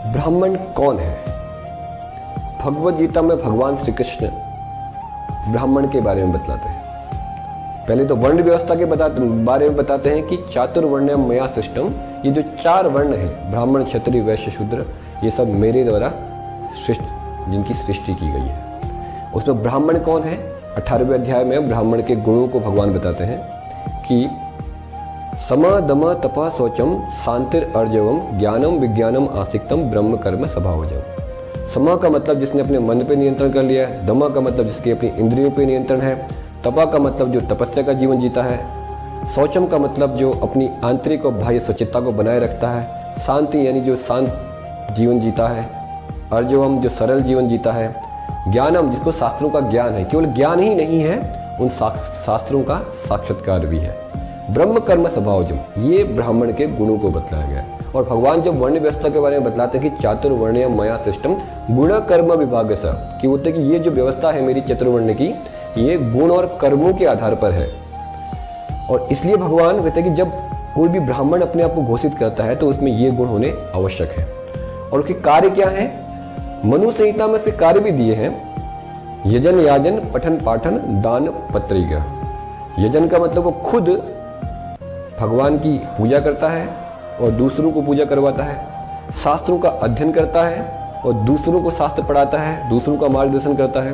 ब्राह्मण कौन है? भगवद गीता में भगवान श्री कृष्ण ब्राह्मण के बारे में बतलाते हैं। पहले तो वर्ण व्यवस्था के बारे में बताते हैं कि चातुर्वर्ण्यम मया सृष्टम, ये जो 4 वर्ण है ब्राह्मण क्षत्रिय वैश्य शूद्र, ये सब मेरे द्वारा जिनकी सृष्टि की गई है। उसमें ब्राह्मण कौन है? 18वें अध्याय में ब्राह्मण के गुणों को भगवान बताते हैं कि सम दम तप शौचम शांतिर अर्जवम ज्ञानम विज्ञानम आसिक्तम ब्रह्म कर्म स्वभावजम। सम का मतलब जिसने अपने मन पे नियंत्रण कर लिया है, दम का मतलब जिसके अपनी इंद्रियों पे नियंत्रण है, तपा का मतलब जो तपस्या का जीवन जीता है, शौचम का मतलब जो अपनी आंतरिक और बाह्य स्वच्छता को बनाए रखता है, शांति यानी जो शांत जीवन जीता है, अर्जवम जो सरल जीवन जीता है, ज्ञानम जिसको शास्त्रों का ज्ञान है, केवल ज्ञान ही नहीं है, उन शास्त्रों का साक्षात्कार भी है, ब्रह्म कर्म स्वभावजम, ये ब्राह्मण के गुणों को बतलाया गया है। और भगवान जब वर्ण व्यवस्था के बारे में बतलाते हैं कि चातुर्वर्ण्य मया सिस्टम गुण कर्म विभाग सा, कि होते कि ये जो व्यवस्था है मेरी चतुर्वर्ण की, ये गुण और कर्मों के आधार पर है। और इसलिए भगवान कहते हैं कि जब कोई भी ब्राह्मण अपने आप को घोषित करता है तो उसमें ये गुण होने आवश्यक है। और उसके कार्य क्या है? मनु संहिता में से कार्य भी दिए हैं, यजन याजन पठन पाठन दान पत्रिका। यजन का मतलब वो खुद भगवान की पूजा करता है और दूसरों को पूजा करवाता है, शास्त्रों का अध्ययन करता है और दूसरों को शास्त्र पढ़ाता है, दूसरों का मार्गदर्शन करता है,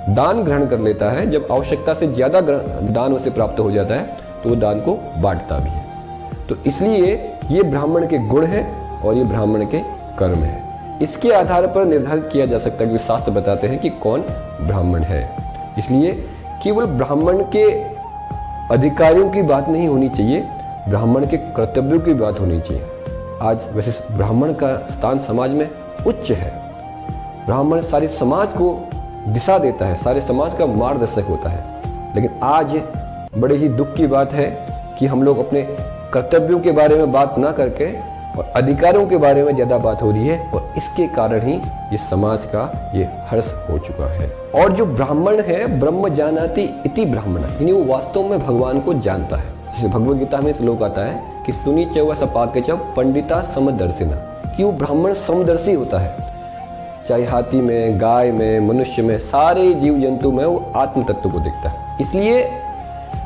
दान ग्रहण कर लेता है, जब आवश्यकता से ज़्यादा दान उसे प्राप्त हो जाता है तो वो दान को बांटता भी है। तो इसलिए ये ब्राह्मण के गुण हैं और ये ब्राह्मण के कर्म है। इसके आधार पर निर्धारित किया जा सकता है कि शास्त्र बताते हैं कि कौन ब्राह्मण है। इसलिए केवल ब्राह्मण के अधिकारियों की बात नहीं होनी चाहिए, ब्राह्मण के कर्तव्यों की बात होनी चाहिए। आज वैसे ब्राह्मण का स्थान समाज में उच्च है, ब्राह्मण सारे समाज को दिशा देता है, सारे समाज का मार्गदर्शक होता है। लेकिन आज बड़े ही दुख की बात है कि हम लोग अपने कर्तव्यों के बारे में बात ना करके और अधिकारों के बारे में ज़्यादा बात हो रही है, और इसके कारण ही ये समाज का ये हर्ष हो चुका है। और जो ब्राह्मण है, ब्रह्म जानाति इति ब्राह्मण, यानी वो वास्तव में भगवान को जानता है। जैसे भगवद गीता में श्लोक आता है कि सुनी चव सपाके च पंडिता समदर्शिना, कि वो ब्राह्मण समदर्शी होता है। चाहे हाथी में, गाय में, मनुष्य में, सारे जीव जंतु में वो आत्म तत्व को देखता है। इसलिए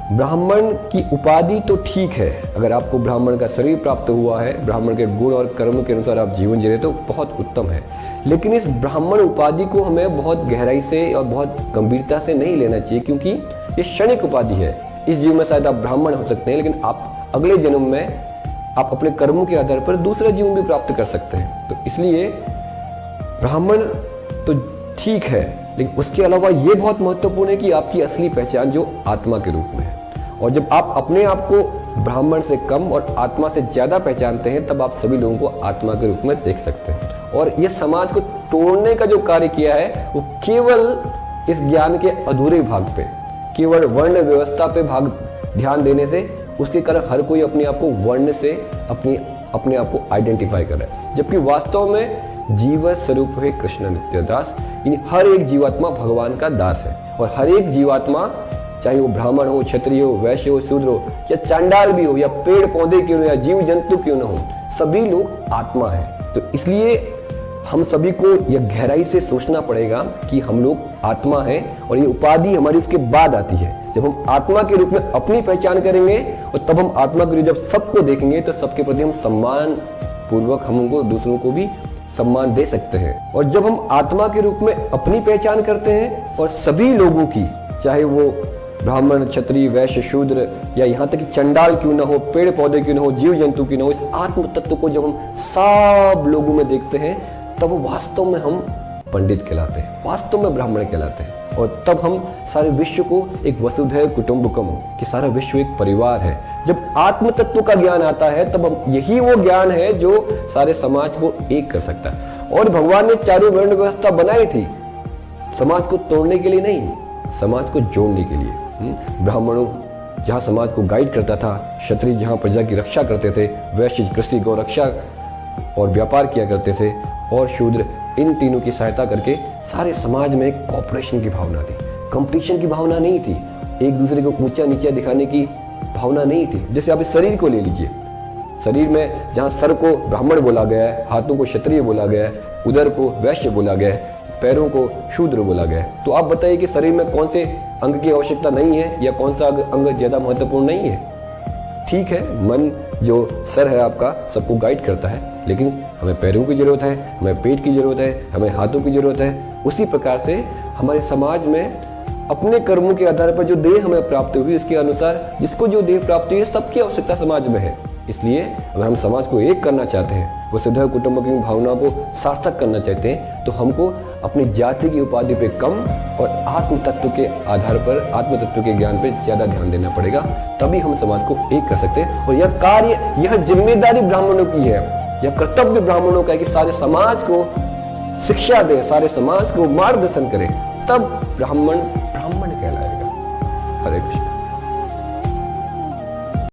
ब्राह्मण की उपाधि तो ठीक है, अगर आपको ब्राह्मण का शरीर प्राप्त हुआ है, ब्राह्मण के गुण और कर्म के अनुसार आप जीवन जी रहे तो बहुत उत्तम है। लेकिन इस ब्राह्मण उपाधि को हमें बहुत गहराई से और बहुत गंभीरता से नहीं लेना चाहिए, क्योंकि ये क्षणिक उपाधि है। इस जीवन में शायद आप ब्राह्मण हो सकते हैं, लेकिन आप अगले जन्म में आप अपने कर्मों के आधार पर दूसरा जीवन भी प्राप्त कर सकते हैं। तो इसलिए ब्राह्मण तो ठीक है, लेकिन उसके अलावा ये बहुत महत्वपूर्ण है कि आपकी असली पहचान जो आत्मा के रूप में है। और जब आप अपने आप को ब्राह्मण से कम और आत्मा से ज़्यादा पहचानते हैं, तब आप सभी लोगों को आत्मा के रूप में देख सकते हैं। और ये समाज को तोड़ने का जो कार्य किया है वो केवल इस ज्ञान के अधूरे भाग पे, केवल वर्ण व्यवस्था पे ध्यान देने से, उसके कारण हर कोई अपने आप को वर्ण से अपने आप को आइडेंटिफाई कर रहा है। जबकि वास्तव में जीव स्वरूप है कृष्ण नित्य दास, यानी हर एक जीवात्मा भगवान का दास है। और हर एक जीवात्मा, चाहे वो ब्राह्मण हो, क्षत्रिय हो, वैश्य हो, शूद्र हो, या चांडाल भी हो, या पेड़ पौधे क्यों न हो, या जीव जंतु क्यों न हो, सभी लोग आत्मा है। तो इसलिए हम सभी को यह गहराई से सोचना पड़ेगा कि हम लोग आत्मा हैं, और ये उपाधि हमारी इसके बाद आती है। जब हम आत्मा के रूप में अपनी पहचान करेंगे और तब हम आत्मा के रूप जब सबको देखेंगे तो सबके प्रति हम सम्मान पूर्वक हम उनको दूसरों को भी सम्मान दे सकते हैं। और जब हम आत्मा के रूप में अपनी पहचान करते हैं और सभी लोगों की, चाहे वो ब्राह्मण, क्षत्रिय, वैश्य, शूद्र, या यहाँ तक कि चंडाल क्यों ना हो, पेड़ पौधे क्यों ना हो, जीव जंतु क्यों ना हो, इस आत्म तत्व को जब हम सब लोगों में देखते हैं, तब वास्तव में हम पंडित कहलाते हैं, वास्तव में ब्राह्मण कहलाते हैं। और तब हम सारे विश्व को एक वसुधैव कुटुंबकम, कि सारा विश्व एक परिवार है। जब आत्म तत्व का ज्ञान आता है तब हम, यही वो ज्ञान है जो सारे समाज को एक कर सकता है। और भगवान ने चारों वर्ण व्यवस्था बनाई थी समाज को तोड़ने के लिए नहीं, समाज को जोड़ने के लिए। ब्राह्मणों जहाँ समाज को गाइड करता था, क्षत्रिय जहाँ प्रजा की रक्षा करते थे, वैश्य कृषि गौ रक्षा और व्यापार किया करते थे, और शूद्र इन तीनों की सहायता करके सारे समाज में एक कॉपरेशन की भावना थी, कंपटीशन की भावना नहीं थी, एक दूसरे को ऊंचा नीचा दिखाने की भावना नहीं थी। जैसे आप इस शरीर को ले लीजिए, शरीर में जहाँ सर को ब्राह्मण बोला गया है, हाथों को क्षत्रिय बोला गया है, उदर को वैश्य बोला गया है, पैरों को शूद्र बोला गया है, तो आप बताइए कि शरीर में कौन से अंग की आवश्यकता नहीं है या कौन सा अंग ज्यादा महत्वपूर्ण नहीं है। ठीक है, मन जो सर है आपका सबको गाइड करता है, लेकिन हमें पैरों की जरूरत है, हमें पेट की जरूरत है, हमें हाथों की जरूरत है। उसी प्रकार से हमारे समाज में अपने कर्मों के आधार पर जो देह हमें प्राप्त हुई, इसके अनुसार जिसको जो देह प्राप्त हुई है, सबकी आवश्यकता समाज में है। इसलिए अगर हम समाज को एक करना चाहते हैं, वसुधैव कुटुंबकम भावना को सार्थक करना चाहते हैं, तो हमको अपनी जाति की उपाधि पे कम और आत्म तत्व के आधार पर, आत्म तत्व के ज्ञान पे ज्यादा ध्यान देना पड़ेगा। तभी हम समाज को एक कर सकते हैं। और यह कार्य, यह जिम्मेदारी ब्राह्मणों की है, यह कर्तव्य ब्राह्मणों का है कि सारे समाज को शिक्षा दे, सारे समाज को मार्गदर्शन करे, तब ब्राह्मण ब्राह्मण कहलाएगा। हरे कृष्ण।